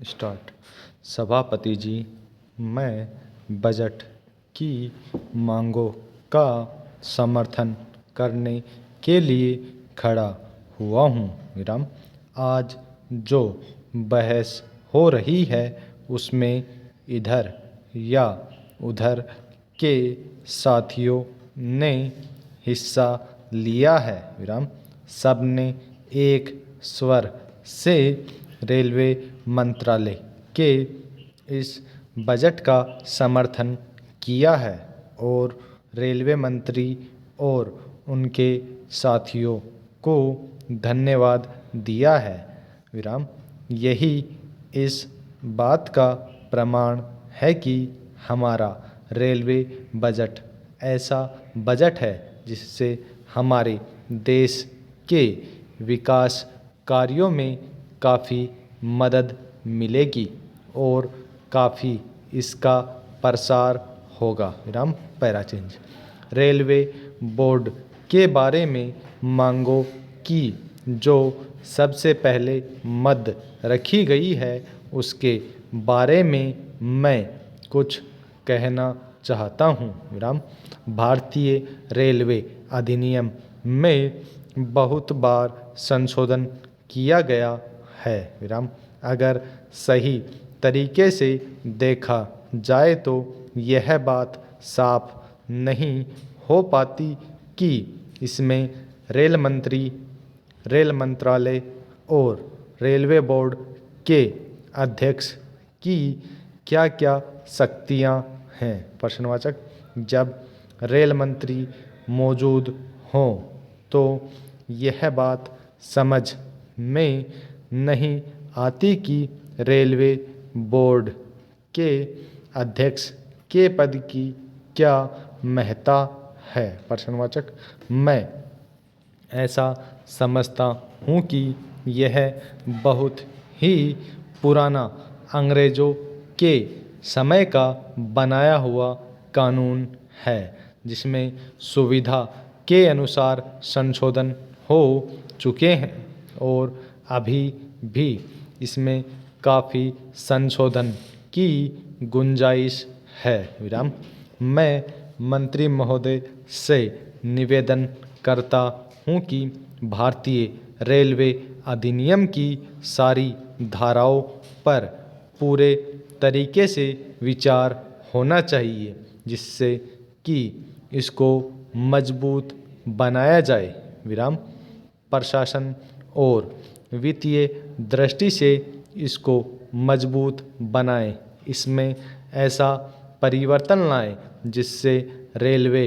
Start. सभापति जी, मैं budget की मांगों का समर्थन करने के लिए खड़ा हुआ हूँ। विराम। आज जो बहस हो रही है उसमें इधर या उधर के साथियों ने हिस्सा लिया है। विराम। सबने एक स्वर से रेलवे मंत्रालय के इस बजट का समर्थन किया है और रेलवे मंत्री और उनके साथियों को धन्यवाद दिया है। विराम। यही इस बात का प्रमाण है कि हमारा रेलवे बजट ऐसा बजट है जिससे हमारे देश के विकास कार्यों में काफ़ी मदद मिलेगी और काफ़ी इसका प्रसार होगा। विराम। Para change. रेलवे बोर्ड के बारे में मांगों की जो सबसे पहले मद रखी गई है उसके बारे में मैं कुछ कहना चाहता हूँ। विराम। भारतीय रेलवे अधिनियम में बहुत बार संशोधन किया गया है। विराम। अगर सही तरीके से देखा जाए तो यह बात साफ नहीं हो पाती कि इसमें रेल मंत्री, रेल मंत्रालय और रेलवे बोर्ड के अध्यक्ष की क्या क्या शक्तियां हैं। प्रश्नवाचक। जब रेल मंत्री मौजूद हों तो यह बात समझ में नहीं आती कि रेलवे बोर्ड के अध्यक्ष के पद की क्या महत्ता है। प्रश्नवाचक। मैं ऐसा समझता हूँ कि यह बहुत ही पुराना अंग्रेज़ों के समय का बनाया हुआ कानून है जिसमें सुविधा के अनुसार संशोधन हो चुके हैं और अभी भी इसमें काफ़ी संशोधन की गुंजाइश है। विराम। मैं मंत्री महोदय से निवेदन करता हूँ कि भारतीय रेलवे अधिनियम की सारी धाराओं पर पूरे तरीके से विचार होना चाहिए जिससे कि इसको मजबूत बनाया जाए। विराम। प्रशासन और वित्तीय दृष्टि से इसको मजबूत बनाएं। इसमें ऐसा परिवर्तन लाएं जिससे रेलवे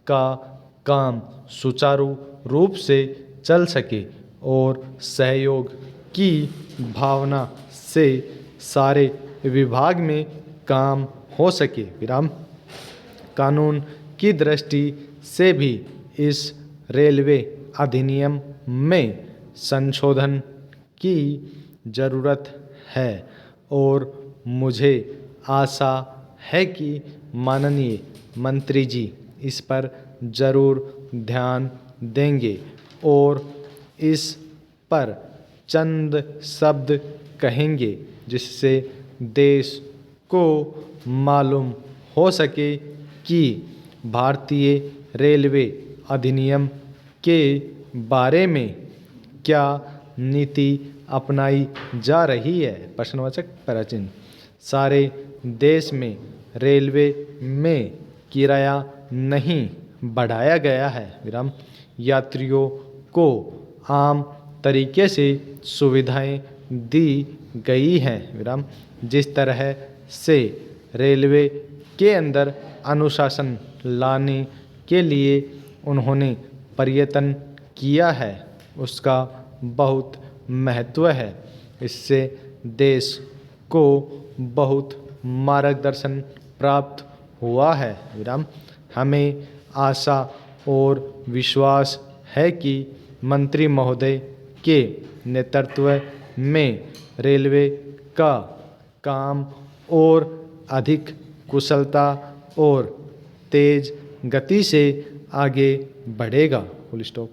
का काम सुचारू रूप से चल सके और सहयोग की भावना से सारे विभाग में काम हो सके। विराम। कानून की दृष्टि से भी इस रेलवे अधिनियम में संशोधन की ज़रूरत है और मुझे आशा है कि माननीय मंत्री जी इस पर ज़रूर ध्यान देंगे और इस पर चंद शब्द कहेंगे जिससे देश को मालूम हो सके कि भारतीय रेलवे अधिनियम के बारे में क्या नीति अपनाई जा रही है। प्रश्नवाचक पैराचिन्ह। सारे देश में रेलवे में किराया नहीं बढ़ाया गया है। विराम। यात्रियों को आम तरीके से सुविधाएं दी गई हैं। विराम। जिस तरह से रेलवे के अंदर अनुशासन लाने के लिए उन्होंने प्रयत्न किया है उसका बहुत महत्व है। इससे देश को बहुत मार्गदर्शन प्राप्त हुआ है। विराम। हमें आशा और विश्वास है कि मंत्री महोदय के नेतृत्व में रेलवे का काम और अधिक कुशलता और तेज गति से आगे बढ़ेगा। Full stop.